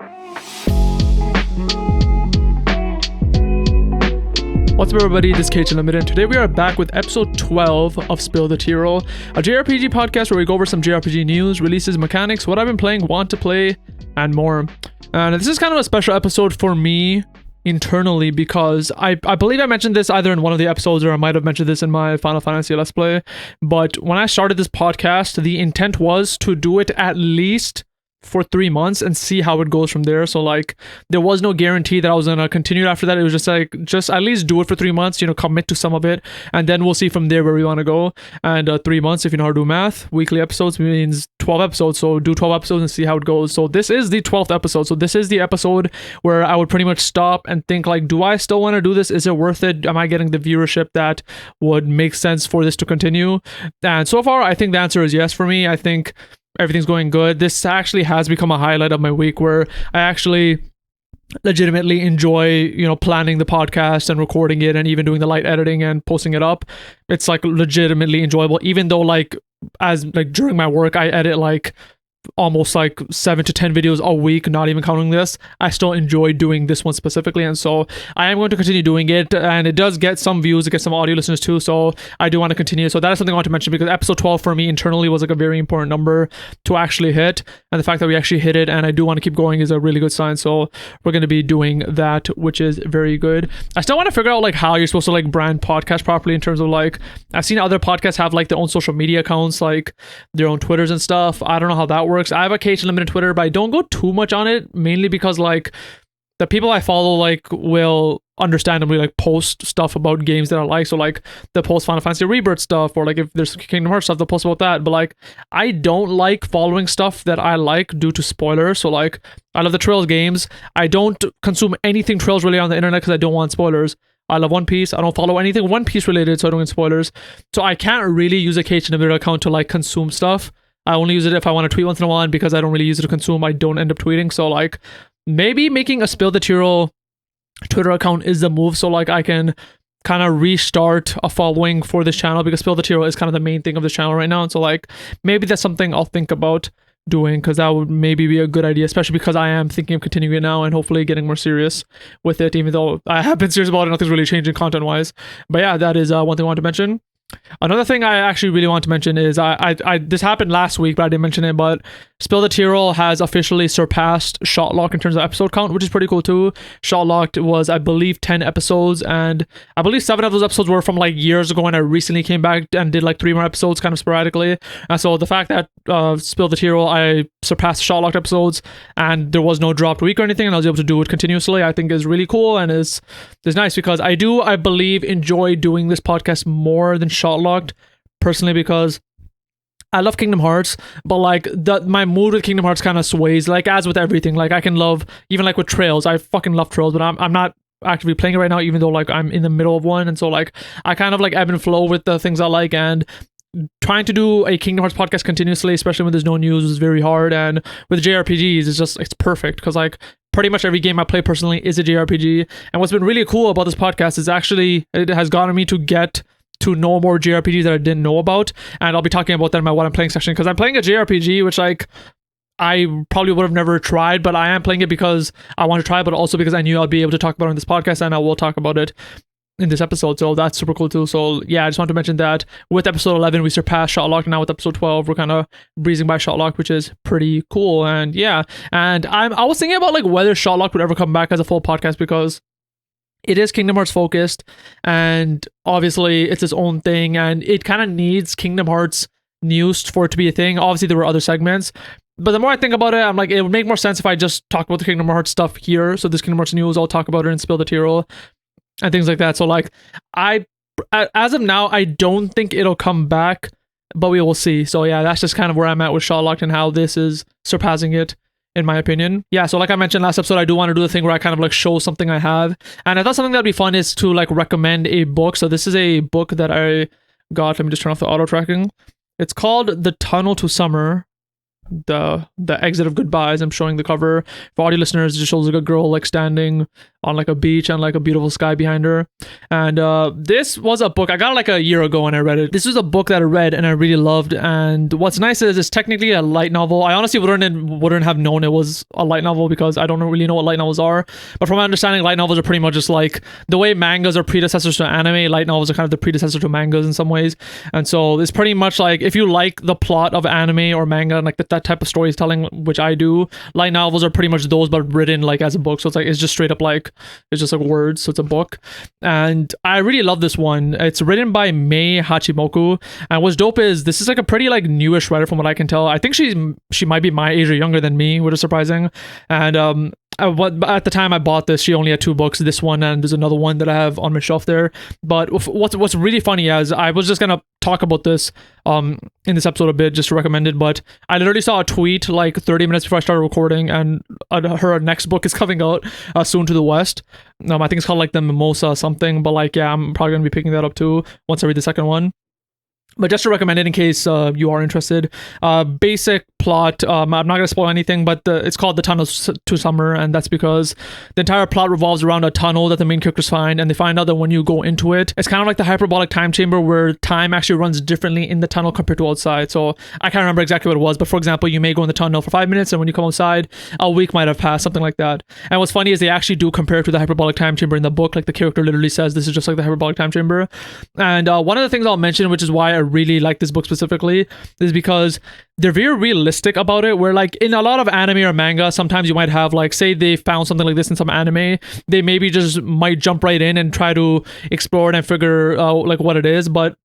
What's up, everybody? This is Kate Limited, and today we are back with episode 12 of Spill the Tearal, a JRPG podcast where we go over some JRPG news, releases, mechanics, what I've been playing, want to play, and more. And this is kind of a special episode for me internally because I believe I mentioned this either in one of the episodes or I might have mentioned this in my Final Fantasy Let's Play. But when I started this podcast, the intent was to do it at least for 3 months and see how it goes from there. So like there was no guarantee that I was gonna continue after that. It was just at least do it for 3 months, commit to some of it, and then we'll see from there where we want to go. And 3 months, if you know how to do math, weekly episodes means 12 episodes. So do 12 episodes and see how it goes. So this is the 12th episode. So this is the episode where I would pretty much stop and think like, do I still want to do this? Is it worth it? Am I getting the viewership that would make sense for this to continue? And so far, I think the answer is yes for me. I think everything's going good. This actually has become a highlight of my week where I actually legitimately enjoy, planning the podcast and recording it and even doing the light editing and posting it up. It's like legitimately enjoyable, even though during my work, I edit almost 7 to 10 videos a week, not even counting this. I still enjoy doing this one specifically, and so I am going to continue doing it, and it does get some views, it gets some audio listeners too, so I do want to continue. So that is something I want to mention because episode 12 for me internally was a very important number to actually hit, and the fact that we actually hit it and I do want to keep going is a really good sign. So we're going to be doing that, which is very good. I still want to figure out how you're supposed to brand podcast properly in terms of I've seen other podcasts have their own social media accounts, their own Twitters and stuff. I don't know how that works. I have a Cage Limited Twitter, but I don't go too much on it, mainly because the people I follow will understandably post stuff about games that I like. So they'll post Final Fantasy Rebirth stuff, or if there's Kingdom Hearts stuff, they'll post about that. But I don't like following stuff that I like due to spoilers. So I love the Trails games. I don't consume anything Trails really on the internet because I don't want spoilers. I love One Piece. I don't follow anything One Piece related, so I don't get spoilers. So I can't really use a Cage Limited account to consume stuff. I only use it if I want to tweet once in a while, and because I don't really use it to consume, I don't end up tweeting. So maybe making a Spill the Tearal Twitter account is the move, so I can kind of restart a following for this channel, because Spill the Tearal is kind of the main thing of this channel right now. And so maybe that's something I'll think about doing, because that would maybe be a good idea, especially because I am thinking of continuing it now and hopefully getting more serious with it, even though I have been serious about it. Nothing's really changing content wise. But yeah, that is one thing I want to mention. Another thing I actually really want to mention is I this happened last week, but I didn't mention it, but Spill the Tearal has officially surpassed Shotlock in terms of episode count, which is pretty cool too. Shotlock was, I believe, 10 episodes, and I believe 7 of those episodes were from years ago, and I recently came back and did 3 more episodes kind of sporadically. And so the fact that Spill the Tearal, I surpassed Shotlock episodes and there was no dropped week or anything, and I was able to do it continuously, I think is really cool, and is nice, because I believe enjoy doing this podcast more than Shotlocked personally, because I love Kingdom Hearts, but my mood with Kingdom Hearts kind of sways, as with everything. I can love, even with Trails, I fucking love Trails, but I'm not actively playing it right now, even though I'm in the middle of one, and so I kind of ebb and flow with the things I like, and trying to do a Kingdom Hearts podcast continuously, especially when there's no news, is very hard. And with JRPGs, it's perfect, because pretty much every game I play personally is a JRPG. And what's been really cool about this podcast is actually it has gotten me to get to know more JRPGs that I didn't know about, and I'll be talking about that in my what I'm playing section, because I'm playing a JRPG which I probably would have never tried, but I am playing it because I want to try, but also because I knew I'd be able to talk about it on this podcast, and I will talk about it in this episode. So that's super cool too. So yeah, I just want to mention that with episode 11 we surpassed Shotlock, and now with episode 12 we're kind of breezing by Shotlock, which is pretty cool. And yeah, and I was thinking about whether Shotlock would ever come back as a full podcast, because it is Kingdom Hearts focused, and obviously it's its own thing, and it kind of needs Kingdom Hearts news for it to be a thing. Obviously there were other segments, but the more I think about it, I'm it would make more sense if I just talk about the Kingdom Hearts stuff here. So this Kingdom Hearts news, I'll talk about it in Spill the Tearal and things like that. So as of now, I don't think it'll come back, but we will see. So yeah, that's just kind of where I'm at with Shotlock and how this is surpassing it, in my opinion. Yeah, so like I mentioned last episode, I do want to do the thing where I kind of show something I have, and I thought something that'd be fun is to recommend a book. So this is a book that I got. Let me just turn off the auto tracking. It's called The Tunnel to Summer, the exit of goodbyes. I'm showing the cover for audio listeners. It just shows a girl standing on like a beach and like a beautiful sky behind her. And this was a book I got like a year ago and I read it. This was a book that I read and I really loved. And what's nice is it's technically a light novel. I honestly wouldn't have known it was a light novel because I don't really know what light novels are. But from my understanding, light novels are pretty much just like the way mangas are predecessors to anime. Light novels are kind of the predecessor to mangas in some ways. And so it's pretty much like if you like the plot of anime or manga and like that type of storytelling, which I do, light novels are pretty much those but written like as a book. So it's like it's just straight up like it's just like words, so it's a book. And I really love this one. It's written by Mei Hachimoku, and what's dope is this is like a pretty like newish writer from what I can tell. I think she might be my age or younger than me, which is surprising. And at the time I bought this, she only had 2 books, this one and there's another one that I have on my shelf there. But what's really funny is I was just gonna talk about this in this episode a bit just to recommend it, but I literally saw a tweet like 30 minutes before I started recording, and her next book is coming out soon to the West. I think it's called like the Mimosa something, but like yeah, I'm probably gonna be picking that up too once I read the second one. But just to recommend it in case you are interested. Basic plot, I'm not going to spoil anything, but it's called The Tunnel to Summer, and that's because the entire plot revolves around a tunnel that the main characters find, and they find out that when you go into it, it's kind of like the hyperbolic time chamber where time actually runs differently in the tunnel compared to outside. So I can't remember exactly what it was, but for example, you may go in the tunnel for 5 minutes, and when you come outside, a week might have passed, something like that. And what's funny is they actually do compare to the hyperbolic time chamber in the book. Like the character literally says this is just like the hyperbolic time chamber. And one of the things I'll mention, which is why I really like this book specifically, is because they're very realistic about it, where like in a lot of anime or manga, sometimes you might have like, say they found something like this in some anime, they maybe just might jump right in and try to explore it and figure out like what it is. But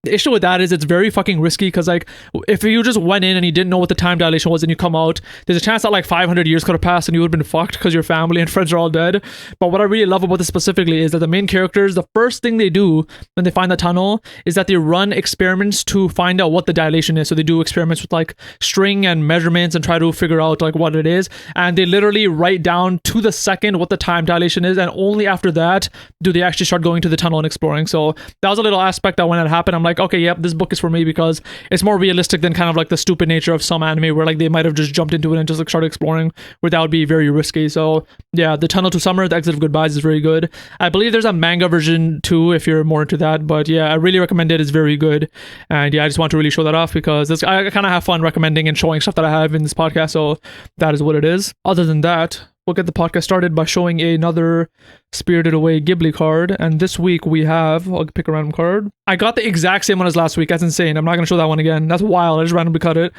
the issue with that is it's very fucking risky, because like if you just went in and you didn't know what the time dilation was and you come out, there's a chance that like 500 years could have passed and you would have been fucked because your family and friends are all dead. But what I really love about this specifically is that the main characters, the first thing they do when they find the tunnel is that they run experiments to find out what the dilation is. So they do experiments with like string and measurements and try to figure out like what it is, and they literally write down to the second what the time dilation is, and only after that do they actually start going to the tunnel and exploring. So that was a little aspect that when it happened, I'm like, okay, yep, this book is for me, because it's more realistic than kind of like the stupid nature of some anime where like they might have just jumped into it and just like started exploring, where that would be very risky. So yeah, The Tunnel to Summer, The Exit of Goodbyes is very good. I believe there's a manga version too if you're more into that, but yeah, I really recommend it. It's very good. And yeah, I just want to really show that off because I kind of have fun recommending and showing stuff that I have in this podcast, so that is what it is. Other than that, we'll get the podcast started by showing another Spirited Away Ghibli card. And this week we have, I'll pick a random card. I got the exact same one as last week. That's insane. I'm not going to show that one again. That's wild. I just randomly cut it.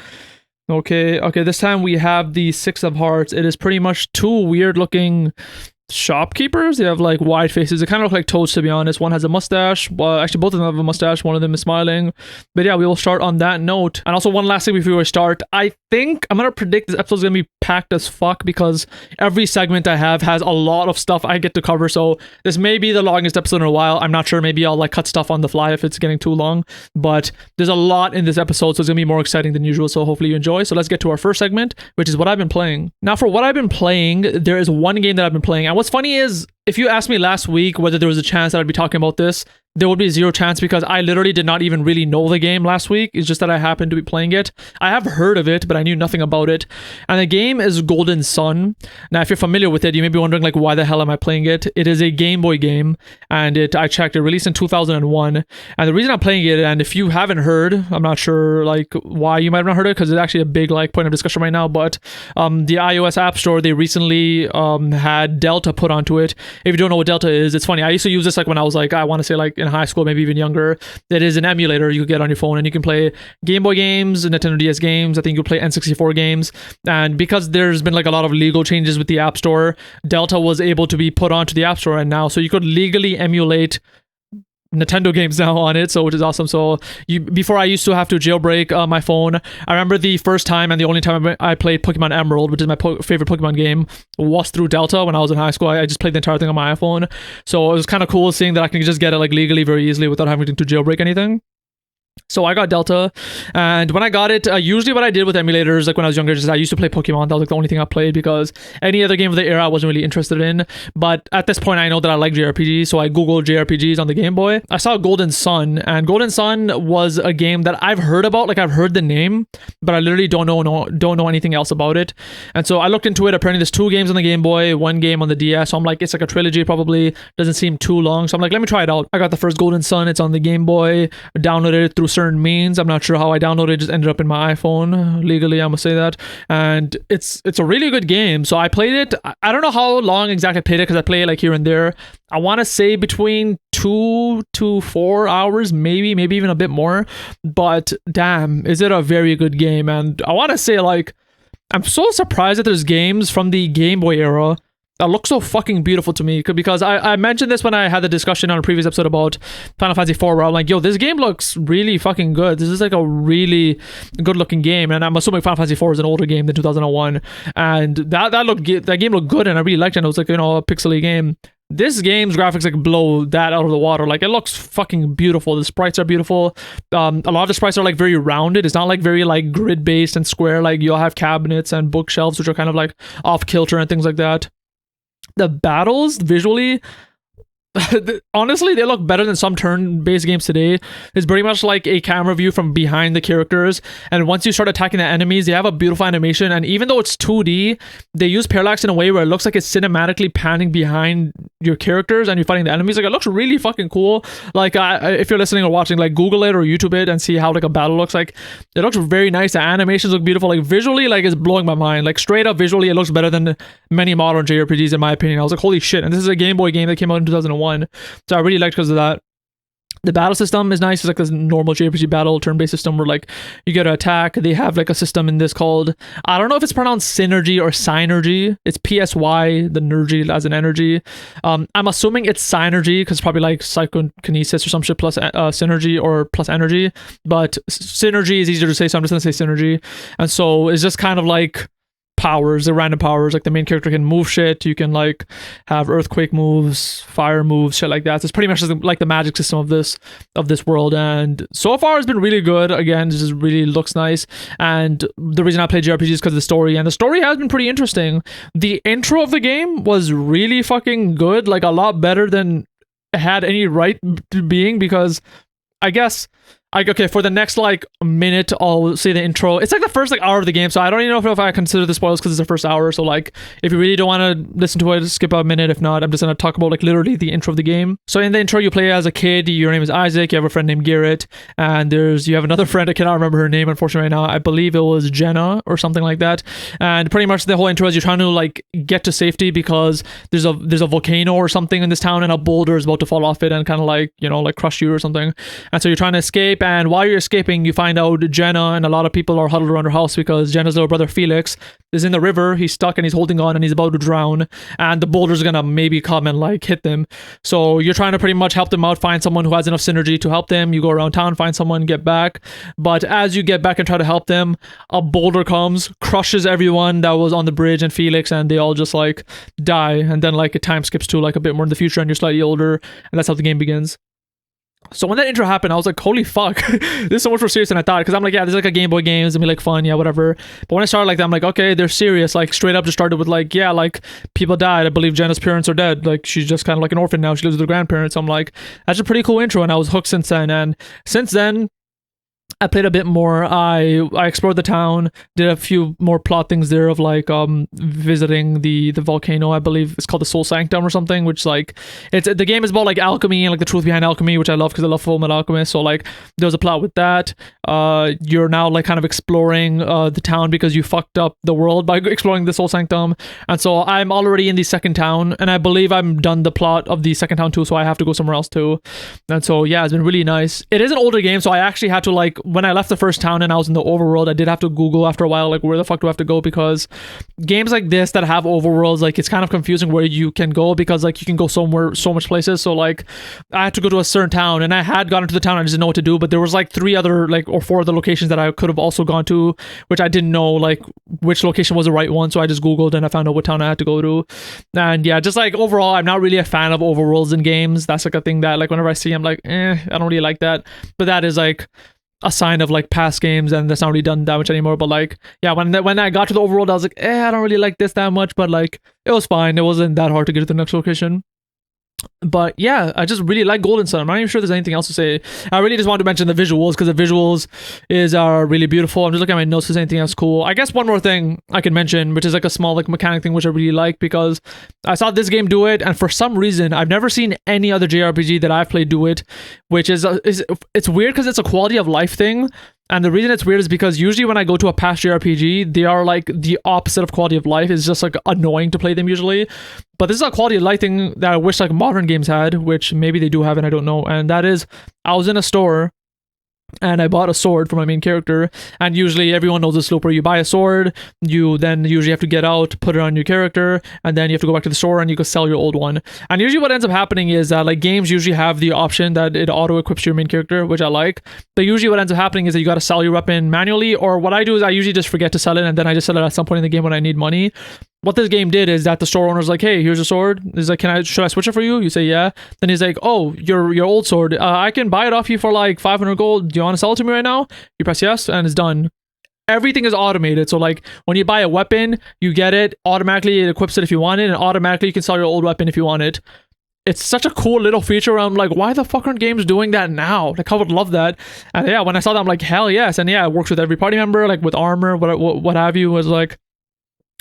Okay, this time we have the Six of Hearts. It is pretty much 2 weird looking shopkeepers. They have like wide faces. They kind of look like toads, to be honest. One has a mustache. Well, actually both of them have a mustache. One of them is smiling. But yeah, we will start on that note. And also one last thing before we start, I think I'm gonna predict this episode's gonna be packed as fuck, because every segment I have has a lot of stuff I get to cover. So this may be the longest episode in a while. I'm not sure. Maybe I'll like cut stuff on the fly if it's getting too long, but there's a lot in this episode, so it's gonna be more exciting than usual. So hopefully you enjoy. So let's get to our first segment, which is what I've been playing. Now for what I've been playing, there is one game that I've been playing. And what's funny is, if you asked me last week whether there was a chance that I'd be talking about this, there would be 0 chance, because I literally did not even really know the game last week. It's just that I happened to be playing it. I have heard of it, but I knew nothing about it. And the game is Golden Sun. Now, if you're familiar with it, you may be wondering, like, why the hell am I playing it? It is a Game Boy game, and I checked, it released in 2001. And the reason I'm playing it, and if you haven't heard, I'm not sure, like, why you might have not heard it, because it's actually a big, like, point of discussion right now, but the iOS App Store, they recently had Delta put onto it. If you don't know what Delta is, it's funny. I used to use this, like, when I was, like, I want to say, like, in high school, maybe even younger. It is an emulator you can get on your phone, and you can play Game Boy games, Nintendo DS games. I think you play N64 games. And because there's been like a lot of legal changes with the App Store, Delta was able to be put onto the App Store, and now so you could legally emulate Nintendo games now on it, so which is awesome. So before I used to have to jailbreak my phone. I remember the first time and the only time I played Pokemon Emerald, which is my favorite Pokemon game, was through Delta when I was in high school. I just played the entire thing on my iPhone, so it was kind of cool seeing that I can just get it like legally very easily without having to jailbreak anything. So I got Delta, and when I got it, usually what I did with emulators, like when I was younger, is I used to play Pokemon. That was like the only thing I played, because any other game of the era I wasn't really interested in. But at this point, I know that I like JRPGs, so I googled JRPGs on the Game Boy. I saw Golden Sun, and Golden Sun was a game that I've heard about. Like, I've heard the name, but I literally don't know anything else about it. And so I looked into it. Apparently, there's 2 games on the Game Boy, 1 game on the DS. So I'm like, it's like a trilogy, probably doesn't seem too long. So I'm like, let me try it out. I got the first Golden Sun. It's on the Game Boy. I downloaded it through certain means. I'm not sure how I downloaded it. Just ended up in my iPhone legally, I'm gonna say that. And it's a really good game. So I played it. I don't know how long exactly I played it, because I play it like here and there. I want to say between 2 to 4 hours, maybe even a bit more. But damn, is it a very good game. And I want to say, like, I'm so surprised that there's games from the Game Boy era that look so fucking beautiful to me, because I mentioned this when I had the discussion on a previous episode about Final Fantasy IV, where I'm like, yo, this game looks really fucking good. This is like a really good looking game, and I'm assuming Final Fantasy IV is an older game than 2001, and that game looked good, and I really liked it. And it was like, you know, a pixely game. This game's graphics like blow that out of the water. Like, it looks fucking beautiful. The sprites are beautiful. A lot of the sprites are like very rounded. It's not like very like grid based and square. Like, you'll have cabinets and bookshelves which are kind of like off kilter and things like that. The battles visually, honestly, they look better than some turn-based games today. It's pretty much like a camera view from behind the characters, and once you start attacking the enemies, they have a beautiful animation. And even though it's 2D, they use parallax in a way where it looks like it's cinematically panning behind your characters and you're fighting the enemies. Like, it looks really fucking cool. Like, if you're listening or watching, like, Google it or YouTube it and see how like a battle looks. Like, it looks very nice. The animations look beautiful. Like, visually, like, it's blowing my mind. Like, straight up visually, it looks better than many modern JRPGs in my opinion. I was like, holy shit. And this is a Game Boy game that came out in 2001. So I really liked because of that. The battle system is nice. It's like this normal JRPG battle turn-based system where like you get to attack. They have like a system in this called, I don't know if it's pronounced synergy or synergy. It's PSY, the nergy as an energy. I'm assuming it's synergy because it's probably like psychokinesis or some shit plus synergy or plus energy. But synergy is easier to say, so I'm just gonna say synergy. And so it's just kind of like powers, the random powers. Like, the main character can move shit. You can like have earthquake moves, fire moves, shit like that. So it's pretty much just like the magic system of this world. And so far it's been really good. Again, it just really looks nice. And the reason I play JRPGs is because of the story, and the story has been pretty interesting. The intro of the game was really fucking good, like a lot better than it had any right to being, because I guess, like, okay, for the next like minute, I'll say the intro. It's like the first like hour of the game, so I don't even know if I consider the spoilers because it's the first hour. So like, if you really don't want to listen to it, skip a minute. If not, I'm just gonna talk about like literally the intro of the game. So in the intro, you play as a kid. Your name is Isaac. You have a friend named Garrett, and you have another friend. I cannot remember her name unfortunately right now. I believe it was Jenna or something like that. And pretty much the whole intro is you're trying to like get to safety because there's a volcano or something in this town, and a boulder is about to fall off it and kind of like, you know, like crush you or something. And so you're trying to escape, and while you're escaping, you find out Jenna and a lot of people are huddled around her house because Jenna's little brother Felix is in the river. He's stuck and he's holding on and he's about to drown, and the boulder's gonna maybe come and like hit them. So you're trying to pretty much help them out, find someone who has enough synergy to help them. You go around town, find someone, get back. But as you get back and try to help them, a boulder comes, crushes everyone that was on the bridge and Felix, and they all just like die. And then like a time skips to like a bit more in the future and you're slightly older, and that's how the game begins. So when that intro happened, I was like, holy fuck, this is so much more serious than I thought. Because I'm like, yeah, this is like a Game Boy game. It's gonna be like fun, yeah, whatever. But when I started like that, I'm like, okay, they're serious. Like, straight up just started with like, yeah, like people died. I believe Jenna's parents are dead. Like, she's just kind of like an orphan now. She lives with her grandparents. I'm like, that's a pretty cool intro. And I was hooked since then. And since then, I played a bit more. I explored the town, did a few more plot things there of like visiting the volcano. I believe it's called the Soul Sanctum or something, which like the game is about like alchemy and like the truth behind alchemy, which I love because I love Full Metal Alchemist. So like there's a plot with that. You're now like kind of exploring the town because you fucked up the world by exploring the Soul Sanctum. And so I'm already in the second town, and I believe I'm done the plot of the second town too, so I have to go somewhere else too. And so yeah, it's been really nice. It is an older game, so I actually had to like, when I left the first town and I was in the overworld, I did have to Google after a while, like, where the fuck do I have to go? Because games like this that have overworlds, like, it's kind of confusing where you can go, because like you can go so much places. So like I had to go to a certain town, and I had gotten to the town, I just didn't know what to do, but there was like 3 other like or 4 other locations that I could have also gone to, which I didn't know like which location was the right one. So I just Googled and I found out what town I had to go to. And yeah, just like overall, I'm not really a fan of overworlds in games. That's like a thing that like whenever I see, I'm like, I don't really like that. But that is like a sign of like past games, and that's not really done that much anymore. But like, yeah, when I got to the overworld, I was like, I don't really like this that much, but like, it was fine. It wasn't that hard to get to the next location. But yeah, I just really like Golden Sun. I'm not even sure there's anything else to say. I really just want to mention the visuals, because the visuals are really beautiful. I'm just looking at my notes if there's anything else cool. I guess one more thing I can mention, which is like a small like mechanic thing, which I really like, because I saw this game do it, and for some reason I've never seen any other JRPG that I've played do it, which is it's weird because it's a quality of life thing. And the reason it's weird is because usually when I go to a past JRPG, they are like the opposite of quality of life. It's just like annoying to play them usually. But this is a quality of life thing that I wish like modern games had, which maybe they do have and I don't know. And that is, I was in a store and I bought a sword for my main character. And usually everyone knows this loop where you buy a sword, you then usually have to get out, put it on your character, and then you have to go back to the store and you can sell your old one. And usually what ends up happening is that like games usually have the option that it auto equips your main character, which I like. But usually what ends up happening is that you got to sell your weapon manually, or what I do is I usually just forget to sell it, and then I just sell it at some point in the game when I need money. What this game did is that the store owner's like, hey, here's a sword. He's like, should I switch it for you? You say, yeah. Then he's like, oh, your old sword. I can buy it off you for like 500 gold. Do you want to sell it to me right now? You press yes, and it's done. Everything is automated. So like when you buy a weapon, you get it automatically. It equips it if you want it, and automatically you can sell your old weapon if you want it. It's such a cool little feature where I'm like, why the fuck aren't games doing that now? Like, I would love that. And yeah, when I saw that, I'm like, hell yes. And yeah, it works with every party member, like with armor, what have you. Was like,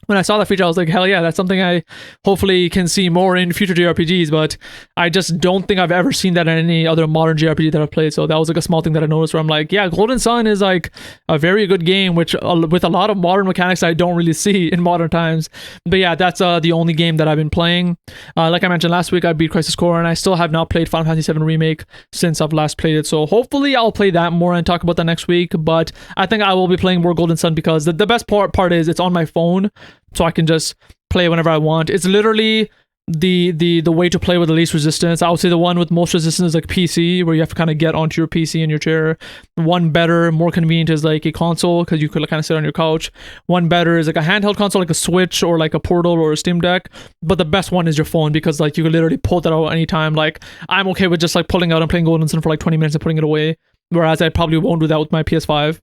when I saw that feature, I was like, hell yeah, that's something I hopefully can see more in future JRPGs, but I just don't think I've ever seen that in any other modern JRPG that I've played. So that was like a small thing that I noticed where I'm like, yeah, Golden Sun is like a very good game, which with a lot of modern mechanics I don't really see in modern times. But yeah, that's the only game that I've been playing. Like I mentioned last week, I beat Crisis Core, and I still have not played Final Fantasy VII Remake since I've last played it. So hopefully I'll play that more and talk about that next week. But I think I will be playing more Golden Sun, because the best part is it's on my phone, so I can just play whenever I want. It's literally the way to play with the least resistance. I would say the one with most resistance is like PC, where you have to kind of get onto your PC in your chair. One better, more convenient is like a console, because you could kind of sit on your couch. One better is like a handheld console, like a Switch or like a Portal or a Steam Deck. But the best one is your phone, because like you can literally pull that out anytime. Like I'm okay with just like pulling out and playing Golden Sun for like 20 minutes and putting it away, whereas I probably won't do that with my PS5.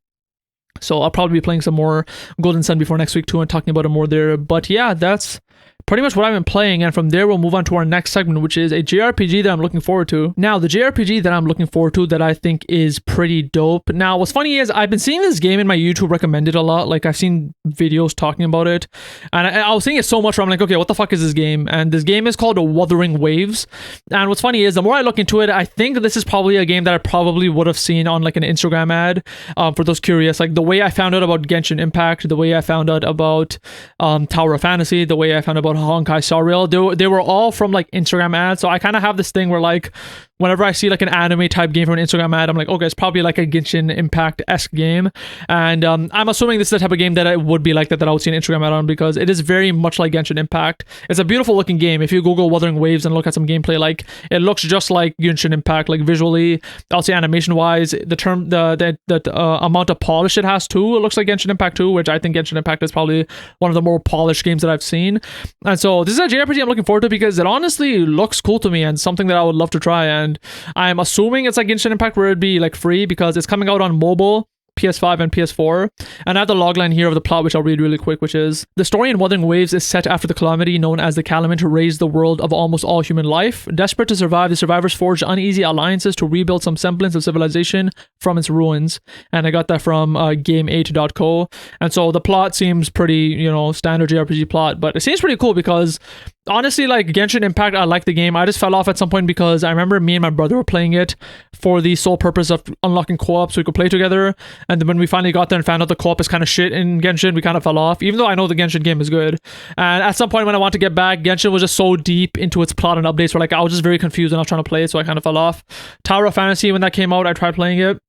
So I'll probably be playing some more Golden Sun before next week too, and talking about it more there. But yeah, that's pretty much what I've been playing, and from there we'll move on to our next segment, which is a JRPG that I'm looking forward to. Now, the JRPG that I'm looking forward to that I think is pretty dope. Now, what's funny is I've been seeing this game in my YouTube recommended a lot. Like, I've seen videos talking about it, and I was seeing it so much where I'm like, okay, what the fuck is this game? And this game is called Wuthering Waves. And what's funny is the more I look into it, I think this is probably a game that I probably would have seen on like an Instagram ad. For those curious, like the way I found out about Genshin Impact, the way I found out about Tower of Fantasy, the way I found out about Honkai Star Rail, they were all from like Instagram ads. So I kind of have this thing where like whenever I see like an anime type game from an Instagram ad, I'm like, okay, it's probably like a Genshin Impact-esque game. And I'm assuming this is the type of game that it would be like that I would see an Instagram ad on, because it is very much like Genshin Impact. It's a beautiful looking game. If you Google Wuthering Waves and look at some gameplay, like it looks just like Genshin Impact, like visually, also animation wise, the amount of polish it has too, it looks like Genshin Impact 2, which I think Genshin Impact is probably one of the more polished games that I've seen. And so this is a JRPG I'm looking forward to, because it honestly looks cool to me and something that I would love to try. And I'm assuming it's like Genshin Impact, where it'd be like free, because it's coming out on mobile, PS5 and PS4. And I have the logline here of the plot, which I'll read really quick, which is: the story in Wuthering Waves is set after the calamity known as the Calamant raised the world of almost all human life. Desperate to survive, the survivors forged uneasy alliances to rebuild some semblance of civilization from its ruins. And I got that from game8.co. And so the plot seems pretty, standard JRPG plot, but it seems pretty cool, because honestly, like Genshin Impact, I like the game. I just fell off at some point, because I remember me and my brother were playing it for the sole purpose of unlocking co-op so we could play together. And then when we finally got there and found out the co-op is kind of shit in Genshin, we kind of fell off, even though I know the Genshin game is good. And at some point when I want to get back, Genshin was just so deep into its plot and updates where like I was just very confused when I was trying to play it, so I kind of fell off. Tower of Fantasy, when that came out, I tried playing it.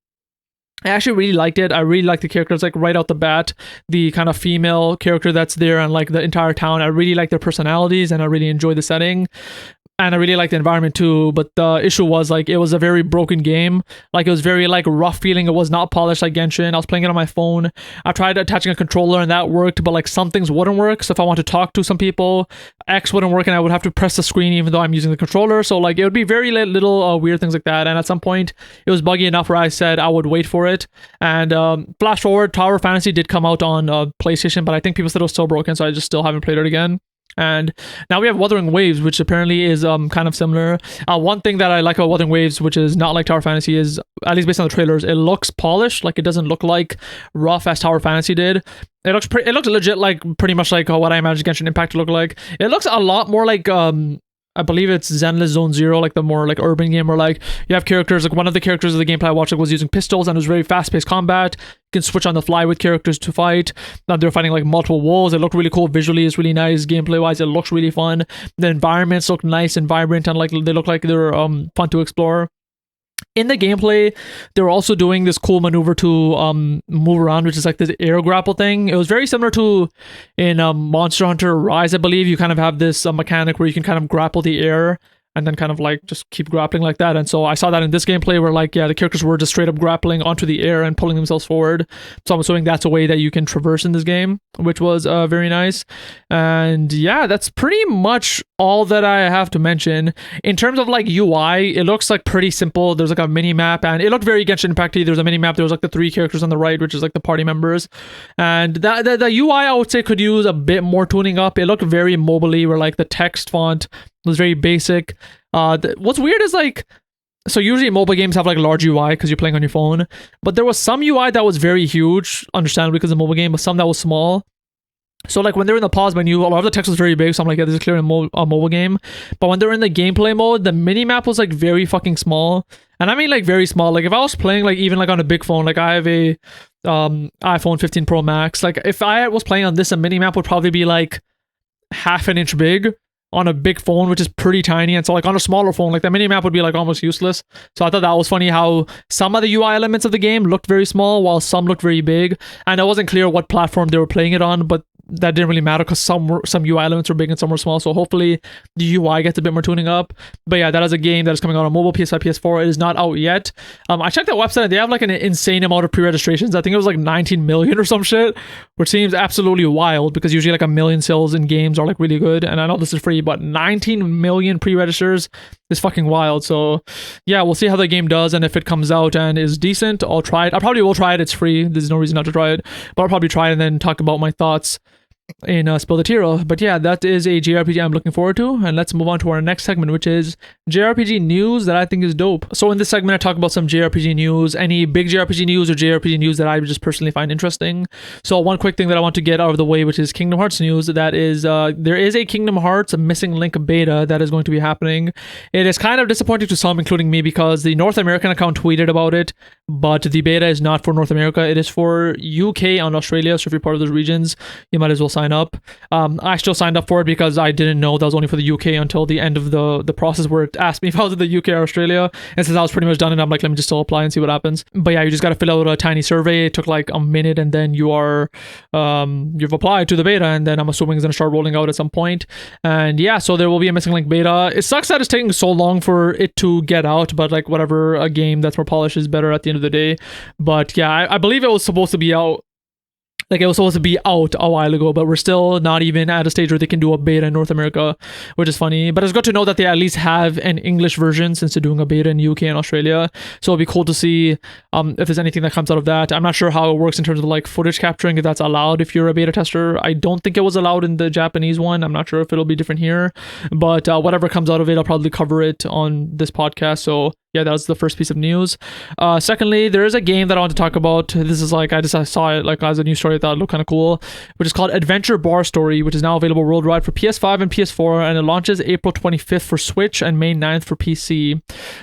I actually really liked it. I really liked the characters, like right out the bat, the kind of female character that's there and like the entire town. I really like their personalities and I really enjoy the setting. and I really liked the environment too, but the issue was like it was a very broken game. Like it was very like rough feeling. It was not polished like Genshin. I was playing it on my phone. I tried attaching a controller and that worked, but like some things wouldn't work. So if I want to talk to some people, X wouldn't work and I would have to press the screen even though I'm using the controller. So like it would be very little weird things like that. And at some point it was buggy enough where I said I would wait for it. And flash forward, Tower of Fantasy did come out on PlayStation, but I think people said it was still broken, so I just still haven't played it again. And now we have Wuthering Waves, which apparently is kind of similar. One thing that I like about Wuthering Waves, which is not like Tower Fantasy, is, at least based on the trailers, it looks polished. Like it doesn't look like rough as Tower Fantasy did. It looks legit, like pretty much like what I imagine Genshin Impact to look like. It looks a lot more like I believe it's Zenless Zone Zero, like the more like urban game where like you have characters, like one of the characters of the gameplay I watched was using pistols and it was very fast-paced combat. You can switch on the fly with characters to fight. Now they're fighting like multiple wolves. It looked really cool visually. It's really nice gameplay-wise. It looks really fun. The environments look nice and vibrant and like they look like they're fun to explore. In the gameplay, they were also doing this cool maneuver to move around, which is like this air grapple thing. It was very similar to in Monster Hunter Rise, I believe. You kind of have this mechanic where you can kind of grapple the air and then kind of like just keep grappling like that. And so I saw that in this gameplay where like, yeah, the characters were just straight up grappling onto the air and pulling themselves forward. So I'm assuming that's a way that you can traverse in this game, which was very nice. And yeah, that's pretty much all that I have to mention. In terms of like UI, it looks like pretty simple. There's like a mini map and it looked very Genshin Impact-y. There's a mini map. There was like the 3 characters on the right, which is like the party members. And the UI I would say could use a bit more tuning up. It looked very mobile-y where like the text font was very basic. What's weird is like, so usually mobile games have like large UI because you're playing on your phone, but there was some UI that was very huge, understandably because it's a mobile game, but some that was small. So like when they're in the pause menu, a lot of the text was very big, so I'm like, yeah, this is clearly a mobile game. But when they're in the gameplay mode, the mini map was like very fucking small. And I mean like very small. Like if I was playing like even like on a big phone, like I have a iPhone 15 Pro Max, like if I was playing on this, a mini map would probably be like half an inch big on a big phone, which is pretty tiny. And so like on a smaller phone, like the mini map would be like almost useless. So I thought that was funny how some of the UI elements of the game looked very small while some looked very big. And it wasn't clear what platform they were playing it on, but that didn't really matter because some UI elements were big and some were small. So hopefully the UI gets a bit more tuning up. But yeah, that is a game that is coming out on mobile, PS5, PS4. It is not out yet. I checked their website and they have like an insane amount of pre-registrations. I think it was like 19 million or some shit, which seems absolutely wild because usually like 1 million sales in games are like really good. And I know this is free, but 19 million pre-registers is fucking wild. So yeah, we'll see how the game does. And if it comes out and is decent, I'll try it. I probably will try it. It's free. There's no reason not to try it, but I'll probably try it and then talk about my thoughts in Spill the Tearal. But yeah, that is a JRPG I'm looking forward to. And let's move on to our next segment, which is JRPG news that I think is dope. So in this segment, I talk about some JRPG news, any big JRPG news or JRPG news that I just personally find interesting. So one quick thing that I want to get out of the way, which is Kingdom Hearts news, that is, there is a Kingdom Hearts Missing Link beta that is going to be happening. It is kind of disappointing to some, including me, because the North American account tweeted about it, but the beta is not for North America. It is for UK and Australia. So if you're part of those regions, you might as well sign up. I still signed up for it because I didn't know that was only for the UK until the end of the process where it asked me if I was in the UK or Australia. And since I was pretty much done it, I'm like, let me just still apply and see what happens. But yeah, you just got to fill out a tiny survey. It took like a minute and then you are, you've applied to the beta, and then I'm assuming it's going to start rolling out at some point. And yeah, so there will be a Missing Link beta. It sucks that it's taking so long for it to get out, but like whatever, a game that's more polished is better at the end of the day. But yeah, I believe it was supposed to be out. Like it was supposed to be out a while ago, but we're still not even at a stage where they can do a beta in North America, which is funny. But it's good to know that they at least have an English version since they're doing a beta in UK and Australia. So it'll be cool to see if there's anything that comes out of that. I'm not sure how it works in terms of like footage capturing, if that's allowed if you're a beta tester. I don't think it was allowed in the Japanese one. I'm not sure if it'll be different here, but whatever comes out of it, I'll probably cover it on this podcast. So yeah, that was the first piece of news. Secondly, there is a game that I want to talk about. This is like, I saw it like as a news story. I thought it looked kind of cool, which is called Adventure Bar Story, which is now available worldwide for PS5 and PS4, and it launches April 25th for Switch and May 9th for PC.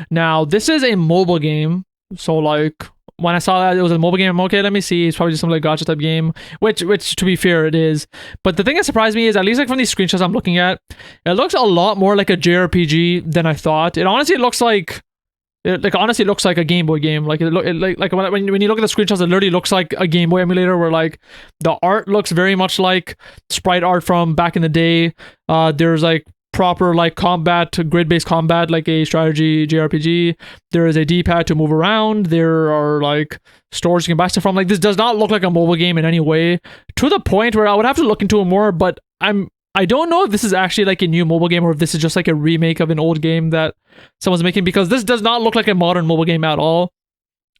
Now, this is a mobile game, so like, when I saw that it was a mobile game, I'm okay, let me see. It's probably just some like gacha type game, which to be fair, it is. But the thing that surprised me is, at least like from these screenshots I'm looking at, it looks a lot more like a JRPG than I thought. It honestly looks like, it honestly looks like a Game Boy game. Like when you look at the screenshots, it literally looks like a Game Boy emulator, where like the art looks very much like sprite art from back in the day. There's like proper like combat, grid-based combat, like a strategy JRPG. There is a D-pad to move around. There are like stores you can buy stuff from. Like, this does not look like a mobile game in any way, to the point where I would have to look into it more, but I don't know if this is actually like a new mobile game or if this is just like a remake of an old game that someone's making, because this does not look like a modern mobile game at all.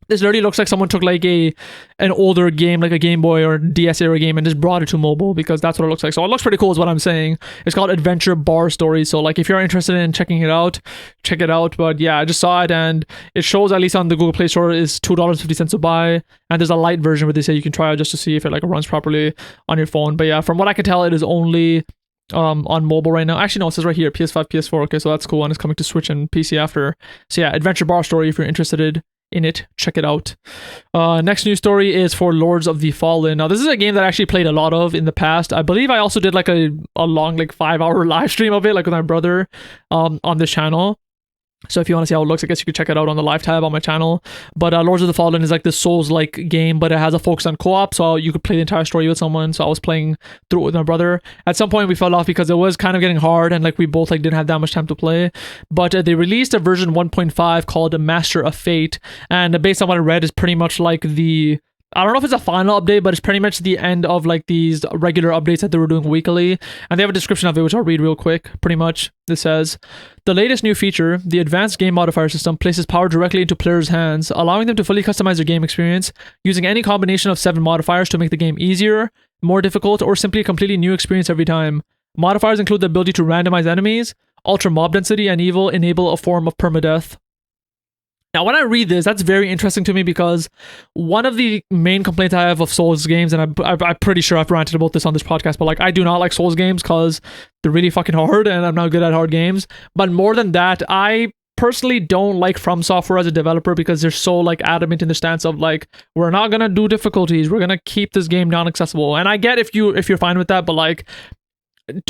This literally looks like someone took like an older game, like a Game Boy or DS era game, and just brought it to mobile, because that's what it looks like. So it looks pretty cool is what I'm saying. It's called Adventure Bar Story. So like if you're interested in checking it out, check it out. But yeah, I just saw it, and it shows, at least on the Google Play Store, is $2.50 to buy. And there's a light version where they say you can try it just to see if it like runs properly on your phone. But yeah, from what I can tell, it is only on mobile right now. Actually, no, it says right here PS5, PS4. Okay, so that's cool, and it's coming to Switch and PC after. So yeah, Adventure Bar Story, if you're interested in it, check it out. Next news story is for Lords of the Fallen. Now, this is a game that I actually played a lot of in the past. I believe I also did like a long like 5-hour live stream of it, like with my brother, on this channel. So if you want to see how it looks, I guess you could check it out on the live tab on my channel. But Lords of the Fallen is like this Souls-like game, but it has a focus on co-op, so you could play the entire story with someone. So I was playing through it with my brother. At some point we fell off because it was kind of getting hard, and like we both like didn't have that much time to play. But they released a version 1.5 called Master of Fate, and based on what I read, is pretty much like I don't know if it's a final update, but it's pretty much the end of like these regular updates that they were doing weekly. And they have a description of it, which I'll read real quick. Pretty much, this says, the latest new feature, the advanced game modifier system, places power directly into players' hands, allowing them to fully customize their game experience using any combination of 7 modifiers to make the game easier, more difficult, or simply a completely new experience every time. Modifiers include the ability to randomize enemies, alter mob density, and even enable a form of permadeath. Now, when I read this, that's very interesting to me, because one of the main complaints I have of Souls games, and I'm pretty sure I've ranted about this on this podcast, but like, I do not like Souls games because they're really fucking hard, and I'm not good at hard games. But more than that, I personally don't like From Software as a developer, because they're so like adamant in the stance of like, we're not gonna do difficulties, we're gonna keep this game non-accessible. And I get if you're fine with that, but like,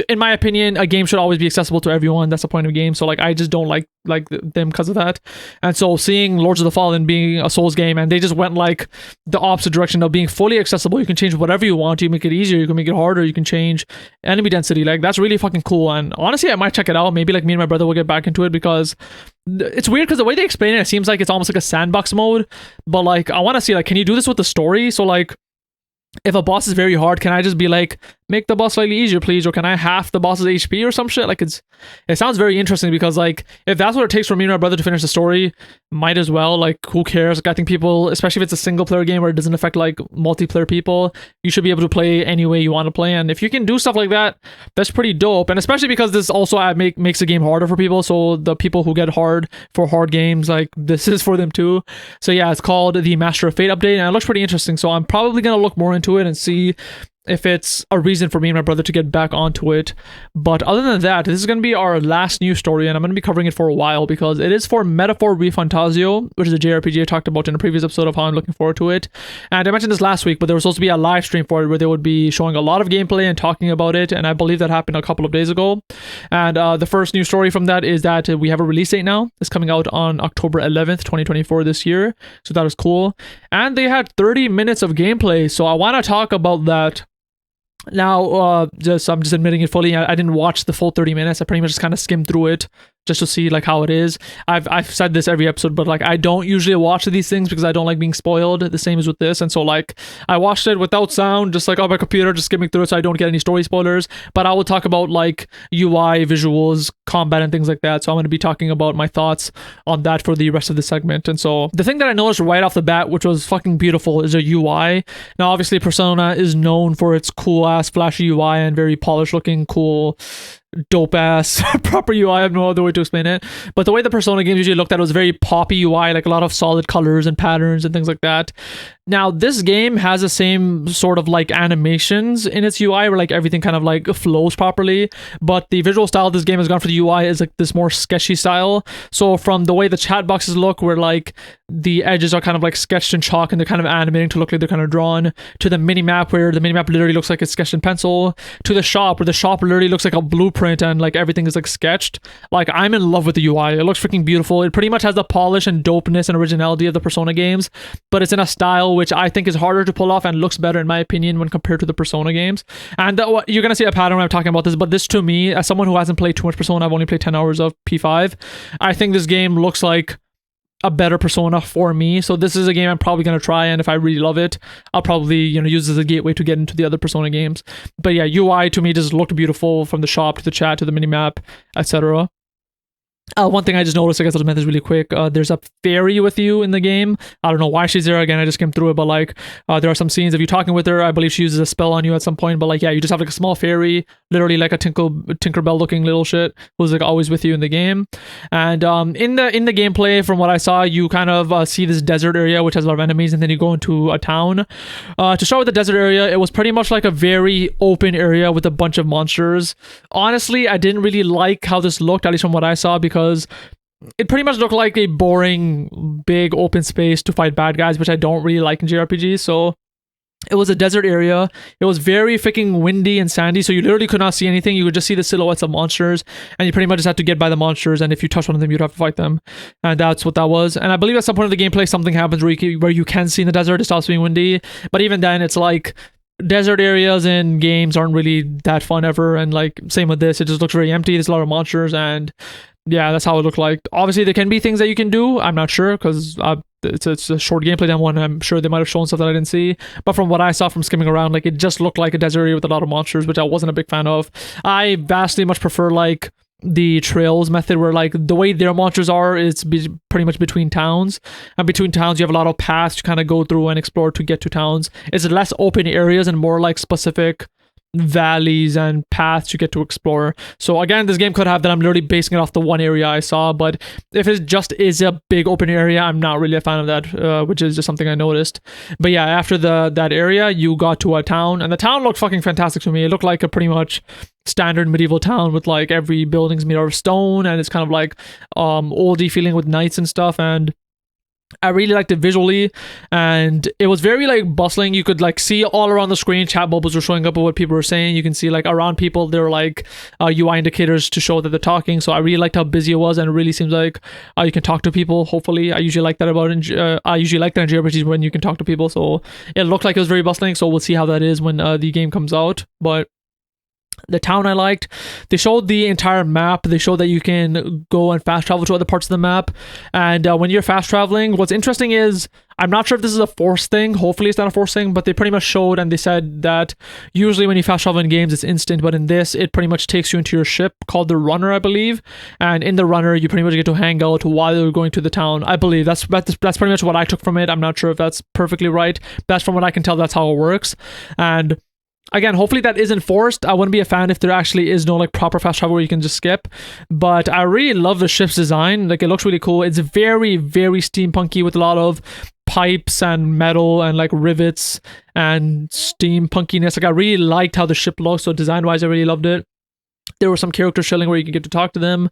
in my opinion, a game should always be accessible to everyone. That's the point of a game. So like, I just don't like them because of that. And so seeing Lords of the Fallen being a Souls game, and they just went like the opposite direction of being fully accessible. You can change whatever you want. You can make it easier, you can make it harder, you can change enemy density. Like, that's really fucking cool. And honestly, I might check it out. Maybe like me and my brother will get back into it, because it's weird, because the way they explain it seems like it's almost like a sandbox mode. But like, I want to see like, can you do this with the story? So like, if a boss is very hard, can I just be like, make the boss slightly easier, please? Or can I half the boss's HP or some shit? Like, it sounds very interesting, because like, if that's what it takes for me and my brother to finish the story, might as well. Like, who cares? Like, I think people, especially if it's a single player game where it doesn't affect like multiplayer people, you should be able to play any way you want to play. And if you can do stuff like that, that's pretty dope. And especially because this also makes the game harder for people. So the people who get hard for hard games, like, this is for them too. So yeah, it's called the Master of Fate update, and it looks pretty interesting. So I'm probably gonna look more into it and see if it's a reason for me and my brother to get back onto it. But other than that, this is going to be our last news story, and I'm going to be covering it for a while, because it is for Metaphor ReFantazio, which is a JRPG I talked about in a previous episode of how I'm looking forward to it. And I mentioned this last week, but there was supposed to be a live stream for it where they would be showing a lot of gameplay and talking about it, and I believe that happened a couple of days ago. And the first news story from that is that we have a release date now. It's coming out on October 11th, 2024 this year, so that was cool. And they had 30 minutes of gameplay, so I want to talk about that. Now, I'm just admitting it fully, I didn't watch the full 30 minutes. I pretty much just kind of skimmed through it just to see like how it is. I've said this every episode, but like, I don't usually watch these things because I don't like being spoiled. The same as with this. And so like, I watched it without sound, just like on my computer, just skimming through it so I don't get any story spoilers. But I will talk about like UI, visuals, combat, and things like that. So I'm going to be talking about my thoughts on that for the rest of the segment. And so the thing that I noticed right off the bat, which was fucking beautiful, is a UI. Now obviously Persona is known for its cool ass flashy UI and very polished looking, cool, dope ass proper UI. I have no other way to explain it. But the way the Persona games usually looked at it was very poppy UI, like a lot of solid colors and patterns and things like that. Now this game has the same sort of like animations in its UI where like everything kind of like flows properly, but the visual style this game has gone for the UI is like this more sketchy style. So from the way the chat boxes look, where like the edges are kind of like sketched in chalk and they're kind of animating to look like they're kind of drawn, to the mini map where the mini map literally looks like it's sketched in pencil, to the shop where the shop literally looks like a blueprint blueprint and like everything is like sketched. Like I'm in love with the UI. It looks freaking beautiful. It pretty much has the polish and dopeness and originality of the Persona games, but it's in a style which I think is harder to pull off and looks better in my opinion when compared to the Persona games. And you're gonna see a pattern when I'm talking about this, but this to me, as someone who hasn't played too much Persona, I've only played 10 hours of P5, I think this game looks like a better Persona for me. So this is a game I'm probably going to try, and if I really love it, I'll probably use this as a gateway to get into the other Persona games. But yeah, UI to me just looked beautiful, from the shop to the chat to the minimap, etc. One thing I just noticed, I guess I'll mention this really quick. There's a fairy with you in the game. I don't know why she's there. Again, I just came through it, but like there are some scenes of you talking with her. I believe she uses a spell on you at some point. But like, yeah, you just have like a small fairy, literally like a Tinkerbell looking little shit, who's like always with you in the game. And in the gameplay, from what I saw, you kind of see this desert area which has a lot of enemies, and then you go into a town. To start with the desert area, it was pretty much like a very open area with a bunch of monsters. Honestly, I didn't really like how this looked, at least from what I saw, because it pretty much looked like a boring big open space to fight bad guys, which I don't really like in JRPGs. So it was a desert area. It was very freaking windy and sandy, so you literally could not see anything. You could just see the silhouettes of monsters, and you pretty much just had to get by the monsters, and if you touch one of them, you'd have to fight them. And that's what that was. And I believe at some point in the gameplay, something happens where you can see in the desert, it stops being windy. But even then, it's like desert areas in games aren't really that fun ever, and like same with this, it just looks very empty. There's a lot of monsters, and yeah, that's how it looked like. Obviously, there can be things that you can do. I'm not sure, because it's a short gameplay demo, and I'm sure they might have shown stuff that I didn't see. But from what I saw from skimming around, like it just looked like a desert area with a lot of monsters, which I wasn't a big fan of. I vastly much prefer like the trails method, where like the way their monsters are is pretty much between towns, and between towns you have a lot of paths to kind of go through and explore to get to towns. It's less open areas and more like specific valleys and paths you get to explore. So again, this game could have that. I'm literally basing it off the one area I saw, but if it just is a big open area, I'm not really a fan of that, which is just something I noticed. But yeah, after that area, you got to a town, and the town looked fucking fantastic to me. It looked like a pretty much standard medieval town with like every building's made out of stone, and it's kind of like oldie feeling with knights and stuff, and I really liked it visually, and it was very like bustling. You could like see all around the screen, chat bubbles were showing up of what people were saying. You can see like around people there were like UI indicators to show that they're talking. So I really liked how busy it was, and it really seems like you can talk to people. Hopefully, I usually like that in JRPGs when you can talk to people. So it looked like it was very bustling. So we'll see how that is when the game comes out. But the town I liked. They showed the entire map. They showed that you can go and fast travel to other parts of the map. And when you're fast traveling, what's interesting is, I'm not sure if this is a forced thing. Hopefully it's not a forced thing, but they pretty much showed, and they said that usually when you fast travel in games, it's instant, but in this, it pretty much takes you into your ship called the Runner, I believe. And in the Runner, you pretty much get to hang out while you're going to the town. I believe that's pretty much what I took from it. I'm not sure if that's perfectly right. That's from what I can tell, that's how it works. And again, hopefully that isn't forced. I wouldn't be a fan if there actually is no like proper fast travel where you can just skip. But I really love the ship's design. Like it looks really cool. It's very, very steampunky with a lot of pipes and metal and like rivets and steampunkiness. Like I really liked how the ship looks. So design wise, I really loved it. There were some characters chilling where you can get to talk to them,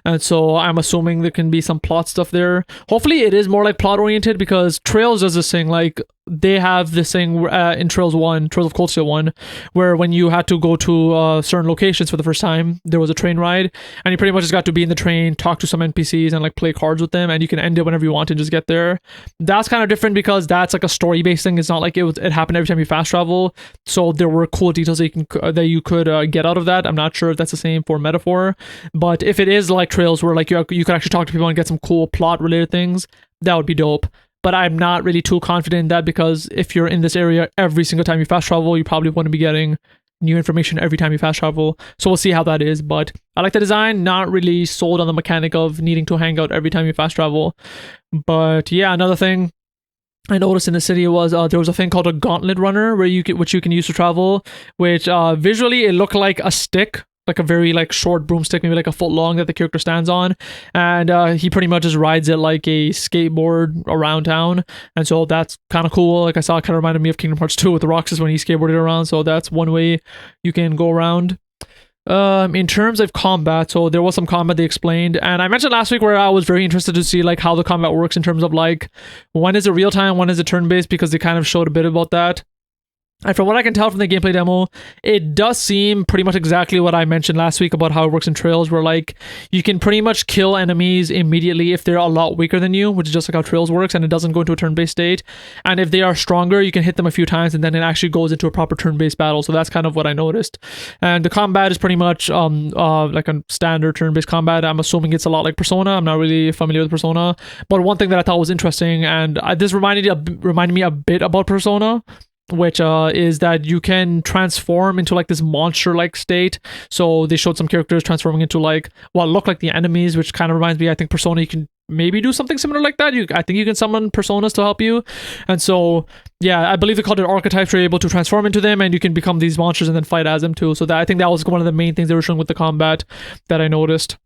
and so I'm assuming there can be some plot stuff there. Hopefully it is more like plot oriented, because Trails does this thing, like they have this thing in Trails of Coldsale 1, where when you had to go to certain locations for the first time, there was a train ride, and you pretty much just got to be in the train, talk to some NPCs, and like play cards with them, and you can end it whenever you want and just get there. That's kind of different because that's like a story based thing. It's not like it happened every time you fast travel, so there were cool details that you could get out of that. I'm not sure if that's the same for Metaphor, but if it is like Trails where like you could actually talk to people and get some cool plot related things, that would be dope. But I'm not really too confident in that, because if you're in this area every single time you fast travel, you probably want to be getting new information every time you fast travel. So we'll see how that is. But I like the design, not really sold on the mechanic of needing to hang out every time you fast travel. But yeah, another thing I noticed in the city was there was a thing called a gauntlet runner which you can use to travel, which visually it looked like a stick, like a very like short broomstick, maybe like a foot long, that the character stands on, and he pretty much just rides it like a skateboard around town. And so that's kind of cool. Like I saw, it kind of reminded me of Kingdom Hearts 2 with the Roxas when he skateboarded around. So that's one way you can go around. In terms of combat, so there was some combat they explained, and I mentioned last week where I was very interested to see like how the combat works in terms of like when is it real time, when is it turn based, because they kind of showed a bit about that. And from what I can tell from the gameplay demo, it does seem pretty much exactly what I mentioned last week about how it works in Trails, where like you can pretty much kill enemies immediately if they're a lot weaker than you, which is just like how Trails works, and it doesn't go into a turn-based state. And if they are stronger, you can hit them a few times, and then it actually goes into a proper turn-based battle. So that's kind of what I noticed. And the combat is pretty much like a standard turn-based combat. I'm assuming it's a lot like Persona. I'm not really familiar with Persona, but one thing that I thought was interesting, and this reminded me a bit about Persona, which is that you can transform into like this monster-like state. So they showed some characters transforming into like what look like the enemies, which kind of reminds me, I think Persona, you can maybe do something similar like that. I think you can summon personas to help you. And so, yeah, I believe they called it archetypes. You're able to transform into them and you can become these monsters and then fight as them too. So I think that was one of the main things they were showing with the combat that I noticed.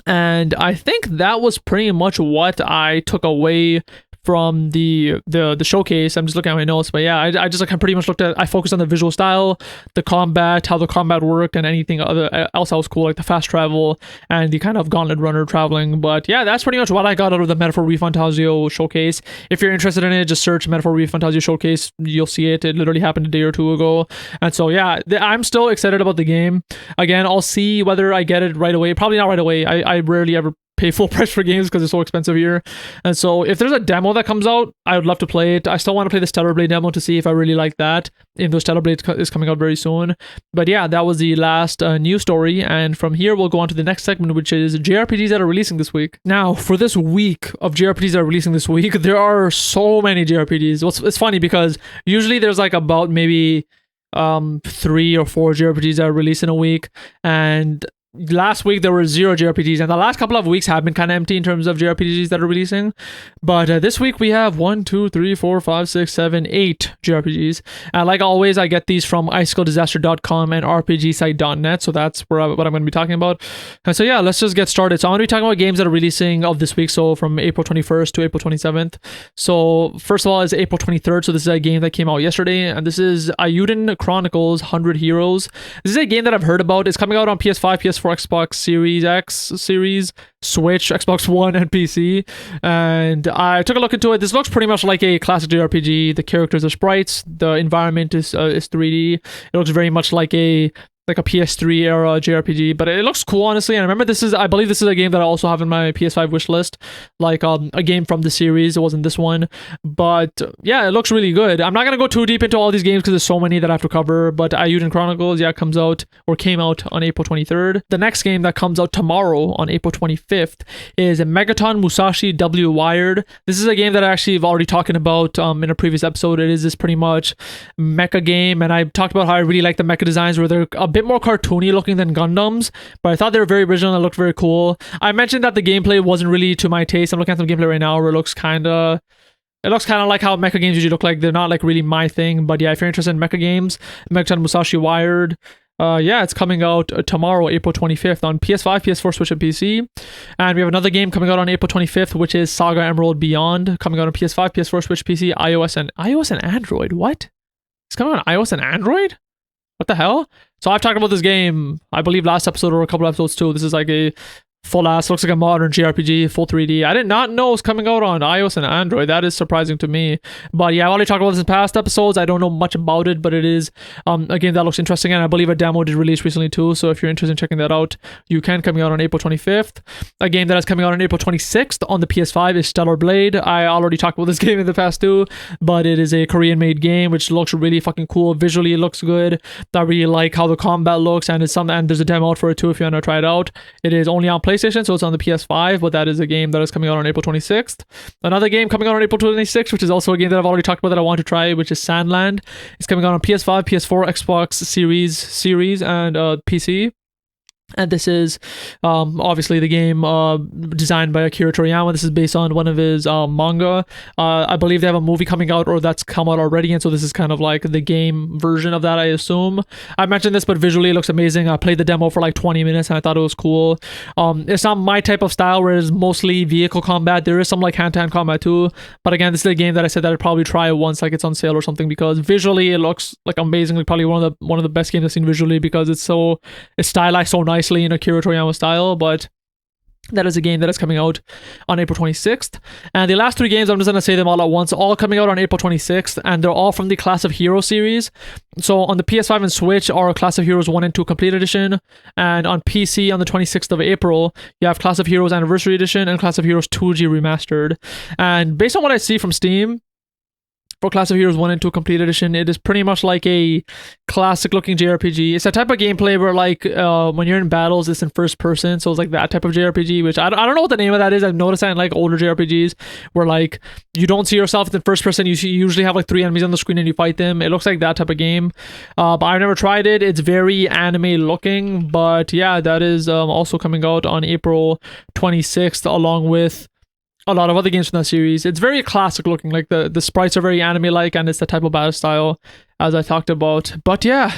And I think that was pretty much what I took away from the showcase. I'm just looking at my notes, but yeah, I just like I pretty much I focused on the visual style, the combat, how the combat worked, and anything else that was cool, like the fast travel and the kind of gauntlet runner traveling. But yeah, that's pretty much what I got out of the Metaphor ReFantazio Showcase. If you're interested in it, just search Metaphor ReFantazio Showcase. You'll see it. It literally happened a day or two ago. And so yeah, I'm still excited about the game. Again, I'll see whether I get it right away. Probably not right away. I rarely ever pay full price for games because it's so expensive here. And so if there's a demo that comes out, I would love to play it. I still want to play the Stellar Blade demo to see if I really like that, even though Stellar Blade is coming out very soon. But yeah, that was the last news story, and from here we'll go on to the next segment, which is JRPGs that are releasing this week. Now, for this week of JRPGs that are releasing this week, there are so many JRPGs. It's funny because usually there's like about maybe 3 or 4 JRPGs that are released in a week, and last week there were 0 JRPGs, and the last couple of weeks have been kind of empty in terms of JRPGs that are releasing. But this week we have 1, 2, 3, 4, 5, 6, 7, 8 JRPGs. And like always, I get these from icicledisaster.com and rpgsite.net, so that's what I'm going to be talking about. And so yeah, let's just get started. So I'm going to be talking about games that are releasing of this week, so from April 21st to April 27th. So first of all is April 23rd, so this is a game that came out yesterday, and this is Ayuden Chronicles 100 Heroes. This is a game that I've heard about. It's coming out on PS5, PS4, Xbox Series X, Series, Switch, Xbox One, and PC. And I took a look into it. This looks pretty much like a classic JRPG. The characters are sprites. The environment is 3D. It looks very much like a PS3 era JRPG, but it looks cool, honestly. And I remember I believe this is a game that I also have in my PS5 wish list, like a game from the series. It wasn't this one, but yeah, it looks really good. I'm not gonna go too deep into all these games because there's so many that I have to cover. But Ayuden Chronicles, yeah, came out on April 23rd. The next game that comes out tomorrow on April 25th is Megaton Musashi W Wired. This is a game that I actually have already talking about in a previous episode. It is this pretty much mecha game, and I talked about how I really like the mecha designs where they're a bit more cartoony looking than Gundams, but I thought they were very original and looked very cool. I mentioned that the gameplay wasn't really to my taste. I'm looking at some gameplay right now where it looks kind of like how mecha games usually look like. They're not like really my thing, but yeah, if you're interested in mecha games, Megaton Musashi Wired, yeah, it's coming out tomorrow, April 25th on PS5, PS4, Switch, and PC. And we have another game coming out on April 25th, which is Saga Emerald Beyond, coming out on PS5, PS4, Switch, PC, iOS and Android. What? It's coming on iOS and Android? What the hell? So I've talked about this game, I believe last episode or a couple episodes too. This is like a full ass, looks like a modern JRPG, full 3D. I did not know it's coming out on iOS and Android. That is surprising to me. But yeah, I've already talked about this in past episodes. I don't know much about it, but it is a game that looks interesting, and I believe a demo did release recently too. So if you're interested in checking that out, you can. Coming out on April 25th. A game that is coming out on April 26th on the PS5 is Stellar Blade. I already talked about this game in the past too, but it is a Korean-made game which looks really fucking cool. Visually, it looks good. I really like how the combat looks, and and there's a demo out for it too if you want to try it out. It is only on PlayStation, so it's on the PS5, but that is a game that is coming out on April 26th. Another game coming out on April 26th, which is also a game that I've already talked about that I want to try, which is Sandland. It's coming out on PS5, PS4, Xbox Series, and PC. And this is obviously the game designed by Akira Toriyama. This is based on one of his manga. I believe they have a movie coming out, or that's come out already, and so this is kind of like the game version of that, I assume. I mentioned this, but visually it looks amazing. I played the demo for like 20 minutes and I thought it was cool. It's not my type of style where it's mostly vehicle combat. There is some like hand-to-hand combat too, but again, this is a game that I said that I'd probably try once like it's on sale or something, because visually it looks like amazingly, probably one of the best games I've seen visually, because it's stylized so nicely in Akira Toriyama style. But That is a game that is coming out on April 26th. And the last 3 games, I'm just going to say them all at once, all coming out on April 26th, and they're all from the Class of Heroes series. So on the PS5 and Switch are Class of Heroes 1 and 2 Complete Edition, and on PC on the 26th of April, you have Class of Heroes Anniversary Edition and Class of Heroes 2G Remastered. And based on what I see from Steam, for Class of Heroes 1 and 2 Complete Edition, it is pretty much like a classic looking JRPG. It's a type of gameplay where like when you're in battles, it's in first person, so it's like that type of JRPG, which I don't know what the name of that is. I've noticed that in like older JRPGs where like you don't see yourself in first person, you usually have like 3 enemies on the screen and you fight them. It looks like that type of game, but I've never tried it. It's very anime looking, but yeah, that is also coming out on April 26th along with a lot of other games from that series. It's very classic looking, like the sprites are very anime-like, and it's the type of battle style as I talked about. But yeah,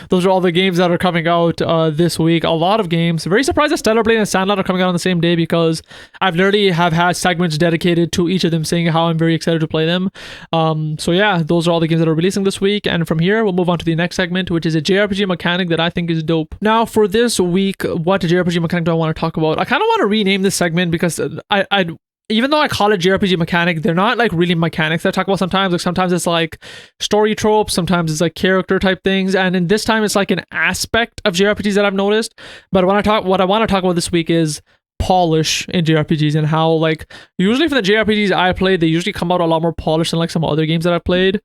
those are all the games that are coming out this week. A lot of games. Very surprised that Stellar Blade and Sandlot are coming out on the same day, because I've literally have had segments dedicated to each of them saying how I'm very excited to play them. So yeah, those are all the games that are releasing this week. And from here, we'll move on to the next segment, which is a JRPG mechanic that I think is dope. Now, for this week, what JRPG mechanic do I want to talk about? I kind of want to rename this segment because I even though I call it JRPG mechanic, they're not like really mechanics that I talk about sometimes. Like sometimes it's like story tropes, sometimes it's like character type things, and in this time it's like an aspect of JRPGs that I've noticed. But what I want to talk about this week is polish in JRPGs, and how like usually for the JRPGs I played, they usually come out a lot more polished than like some other games that I've played.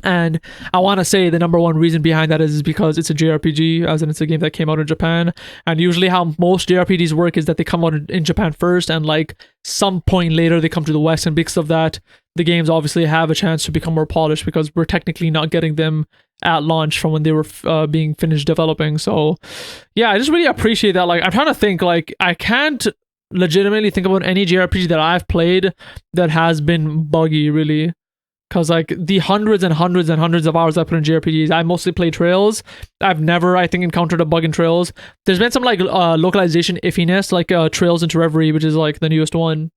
And I want to say the number one reason behind that is because it's a JRPG, as in it's a game that came out in Japan. And usually how most JRPGs work is that they come out in Japan first, and like some point later they come to the West. And because of that, the games obviously have a chance to become more polished, because we're technically not getting them at launch from when they were being finished developing. So yeah, I just really appreciate that. Like I'm trying to think, like I can't legitimately think about any JRPG that I've played that has been buggy, really. Because like the hundreds and hundreds and hundreds of hours I put in JRPGs, I mostly play Trails. I've never, I think, encountered a bug in Trails. There's been some like localization iffiness, like Trails into Reverie, which is like the newest one.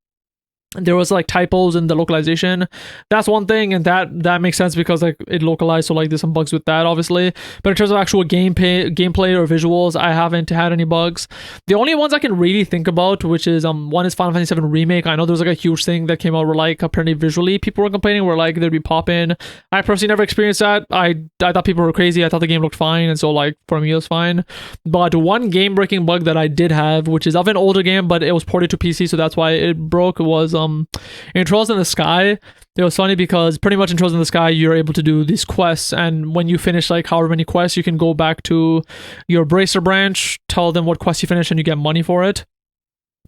There was like typos in the localization. That's one thing, and that makes sense because like it localized, so like there's some bugs with that, obviously. But in terms of actual gameplay or visuals, I haven't had any bugs. The only ones I can really think about, which is one is Final Fantasy VII Remake. I know there was like a huge thing that came out where like apparently visually people were complaining, where like there'd be pop-in. I personally never experienced that. I thought people were crazy. I thought the game looked fine, and so like for me it was fine. But one game-breaking bug that I did have, which is of an older game, but it was ported to PC, so that's why it broke, was in Trolls in the Sky. It was funny because pretty much in Trolls in the Sky you're able to do these quests, and when you finish like however many quests, you can go back to your Bracer branch, tell them what quest you finished, and you get money for it.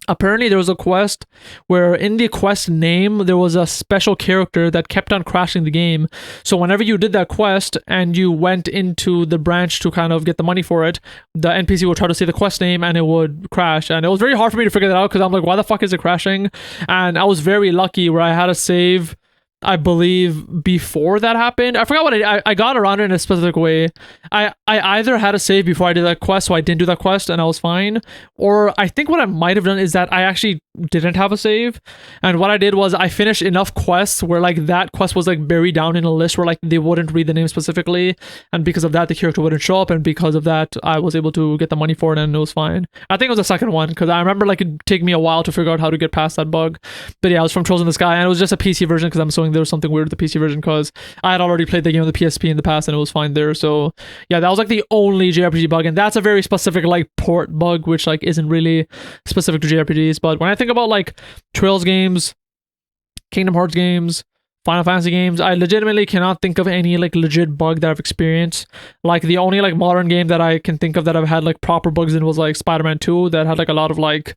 Apparently there was a quest where in the quest name there was a special character that kept on crashing the game. So whenever you did that quest and you went into the branch to kind of get the money for it, the NPC would try to say the quest name and it would crash. And it was very hard for me to figure that out, because I'm like, why the fuck is it crashing? And I was very lucky where I had a save, I believe, before that happened. I forgot what I got around it in a specific way. I either had a save before I did that quest, so I didn't do that quest and I was fine, or I think what I might have done is that I actually didn't have a save, and what I did was I finished enough quests where like that quest was like buried down in a list where like they wouldn't read the name specifically, and because of that the character wouldn't show up, and because of that I was able to get the money for it and it was fine. I think it was the second one, because I remember like it'd take me a while to figure out how to get past that bug. But yeah, it was from Trolls in the Sky, and it was just a PC version, because I'm assuming there was something weird with the PC version, because I had already played the game on the PSP in the past and it was fine there. So yeah, that was like the only JRPG bug, and that's a very specific like port bug, which like isn't really specific to JRPGs. But when I think about like Trails games, Kingdom Hearts games, Final Fantasy games, I legitimately cannot think of any like legit bug that I've experienced. Like the only like modern game that I can think of that I've had like proper bugs in was like Spider-Man 2, that had like a lot of like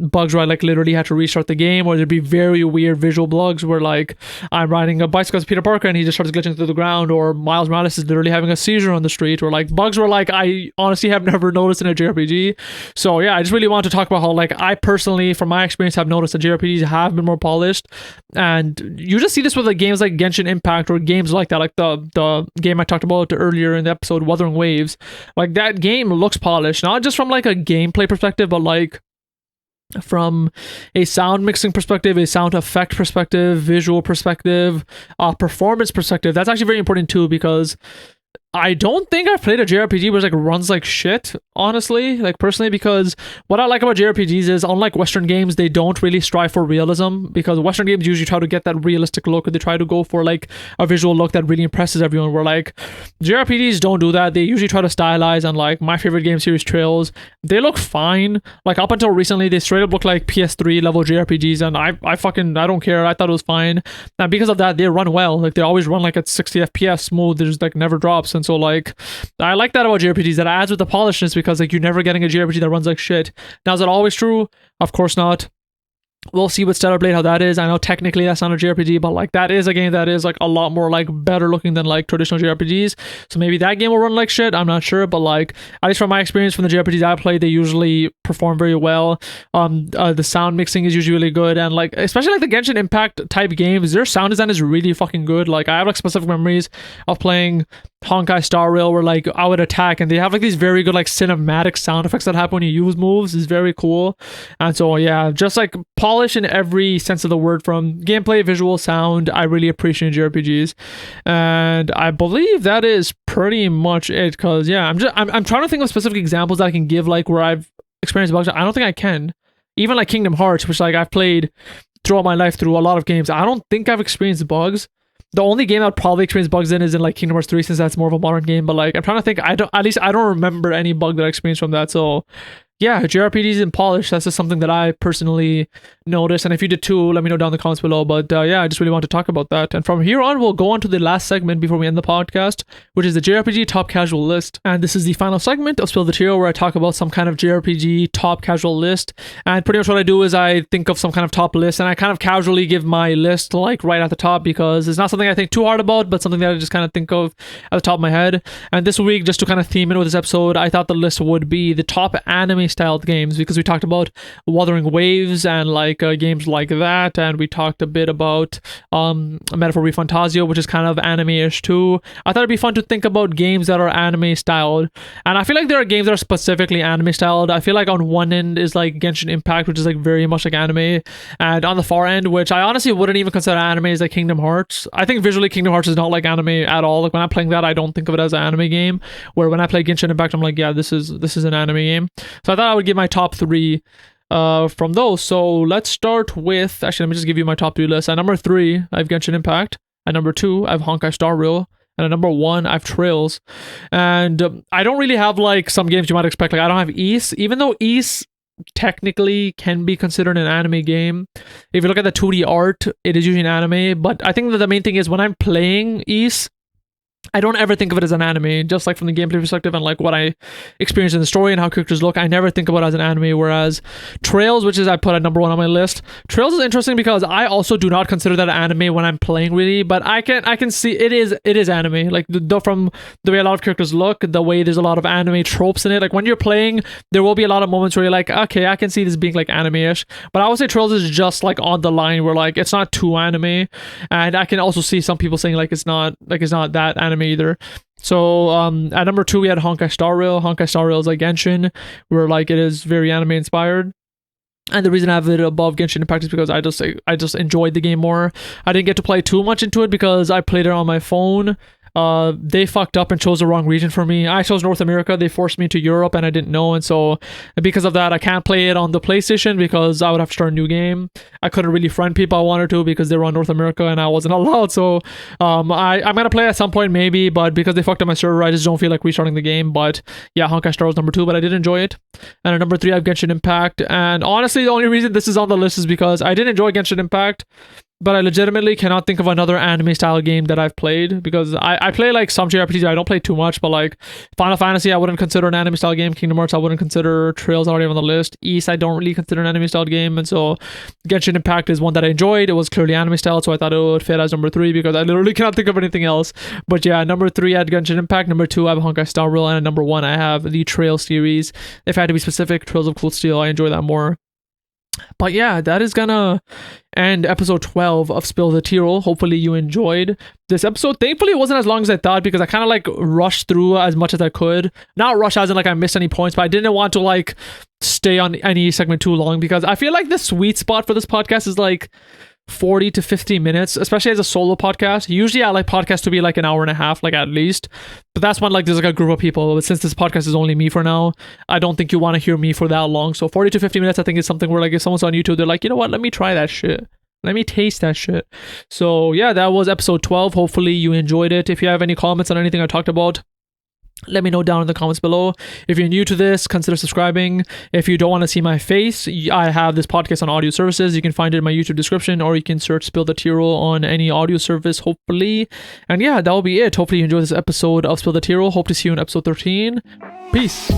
bugs where I like literally had to restart the game, or there'd be very weird visual bugs where like I'm riding a bicycle as Peter Parker and he just starts glitching through the ground, or Miles Morales is literally having a seizure on the street, or like bugs where like I honestly have never noticed in a JRPG. So yeah, I just really want to talk about how like I personally, from my experience, have noticed that JRPGs have been more polished, and you just see this with like games like Genshin Impact or games like that, like the game I talked about earlier in the episode, Wuthering Waves. Like that game looks polished, not just from like a gameplay perspective, but like from a sound mixing perspective, a sound effect perspective, visual perspective, performance perspective. That's actually very important too, because I don't think I've played a JRPG where it like runs like shit, honestly, like personally, because what I like about JRPGs is unlike Western games, they don't really strive for realism, because Western games usually try to get that realistic look, or they try to go for like a visual look that really impresses everyone, where like JRPGs don't do that. They usually try to stylize, and like my favorite game series, Trails, they look fine. Like up until recently, they straight up look like PS3 level JRPGs, and I don't care. I thought it was fine. And because of that, they run well. Like they always run like at 60 FPS smooth. There's like never drops. And so like I like that about JRPGs, that adds with the polishness, because like you're never getting a JRPG that runs like shit. Now, is that always true? Of course not. We'll see with Stellar Blade how that is. I know technically that's not a JRPG, but like that is a game that is like a lot more like better looking than like traditional JRPGs. So maybe that game will run like shit. I'm not sure, but like at least from my experience from the JRPGs I play, they usually perform very well. The sound mixing is usually really good, and like especially like the Genshin Impact type games, their sound design is really fucking good. Like I have like specific memories of playing Honkai Star Rail, where like I would attack and they have like these very good like cinematic sound effects that happen when you use moves. Is very cool. And so yeah, just like polish in every sense of the word, from gameplay, visual, sound. I really appreciate JRPGs, and I believe that is pretty much it. Because yeah, I'm trying to think of specific examples that I can give, like where I've experienced bugs. I don't think I can. Even like Kingdom Hearts, which like I've played throughout my life through a lot of games, I don't think I've experienced bugs. The only game I'd probably experience bugs in is in like Kingdom Hearts 3, since that's more of a modern game. But like I'm trying to think, I don't remember any bug that I experienced from that. So yeah, JRPGs in polish, that's just something that I personally noticed. And if you did too, let me know down in the comments below. But yeah, I just really want to talk about that. And from here on, we'll go on to the last segment before we end the podcast, which is the JRPG top casual list. And this is the final segment of Spill the Tearal, where I talk about some kind of JRPG top casual list. And pretty much what I do is I think of some kind of top list, and I kind of casually give my list like right at the top, because it's not something I think too hard about, but something that I just kind of think of at the top of my head. And this week, just to kind of theme it with this episode, I thought the list would be the top anime-styled games, because we talked about Wuthering Waves and like games like that, and we talked a bit about Metaphor ReFantazio, which is kind of anime-ish too. I thought it'd be fun to think about games that are anime-styled, and I feel like there are games that are specifically anime-styled. I feel like on one end is like Genshin Impact, which is like very much like anime, and on the far end, which I honestly wouldn't even consider anime, is like Kingdom Hearts. I think visually Kingdom Hearts is not like anime at all. Like when I'm playing that, I don't think of it as an anime game, where when I play Genshin Impact, I'm like, yeah, this is an anime game. So I thought I would give my top three from those. So let's start with, actually, let me just give you my top three list. At number 3, I have Genshin Impact. At number 2, I have Honkai Star Rail. And at number 1, I have Trails. And I don't really have like some games you might expect. Like I don't have Ys, even though Ys technically can be considered an anime game. If you look at the 2D art, it is usually an anime. But I think that the main thing is when I'm playing Ys, I don't ever think of it as an anime, just like from the gameplay perspective and like what I experience in the story and how characters look. I never think about it as an anime. Whereas Trails, which is I put at number 1 on my list, Trails is interesting because I also do not consider that an anime when I'm playing, really. But I can see it is anime. Like from the way a lot of characters look, the way there's a lot of anime tropes in it. Like when you're playing, there will be a lot of moments where you're like, okay, I can see this being like anime-ish. But I would say Trails is just like on the line where like it's not too anime, and I can also see some people saying like it's not that anime either. So at number 2 we had Honkai Star Rail. Honkai Star Rail is like Genshin, where like it is very anime inspired. And the reason I have it above Genshin Impact is because I just enjoyed the game more. I didn't get to play too much into it because I played it on my phone. They fucked up and chose the wrong region for me. I chose North America. They forced me to Europe and I didn't know, and so because of that I can't play it on the PlayStation because I would have to start a new game. I couldn't really friend people I wanted to because they were on North America and I wasn't allowed. So I'm gonna play at some point maybe, but because they fucked up my server, I just don't feel like restarting the game. But yeah, Honkai Star was number 2, but I did enjoy it. And at number 3 I have Genshin Impact, and honestly the only reason this is on the list is because I did enjoy Genshin Impact, but I legitimately cannot think of another anime style game that I've played, because I play like some JRPGs. I don't play too much, but like Final Fantasy I wouldn't consider an anime style game. Kingdom Hearts I wouldn't consider. Trails already on the list. Ys I don't really consider an anime style game, and so Genshin Impact is one that I enjoyed. It was clearly anime style, so I thought it would fit as number 3 because I literally cannot think of anything else. But yeah, number 3 I had Genshin Impact. Number 2 I have Honkai Star Rail, and at number 1 I have the Trails series. If I had to be specific, Trails of Cold Steel, I enjoy that more. But yeah, that is gonna end episode 12 of Spill the Tearal. Hopefully you enjoyed this episode. Thankfully it wasn't as long as I thought, because I kind of like rushed through as much as I could. Not rush as in like I missed any points, but I didn't want to like stay on any segment too long, because I feel like the sweet spot for this podcast is like 40 to 50 minutes, especially as a solo podcast. Usually I like podcasts to be like an hour and a half, like at least. But that's when like there's like a group of people. But since this podcast is only me for now, I don't think you want to hear me for that long. So 40 to 50 minutes, I think, is something where like if someone's on YouTube, they're like, you know what, let me try that shit. Let me taste that shit. So yeah, that was episode 12. Hopefully you enjoyed it. If you have any comments on anything I talked about, let me know down in the comments below. If you're new to this, consider subscribing. If you don't want to see my face, I have this podcast on audio services. You can find it in my YouTube description, or you can search Spill the Tearal on any audio service, hopefully. And yeah, that'll be it. Hopefully you enjoyed this episode of Spill the Tearal. Hope to see you in episode 13. Peace.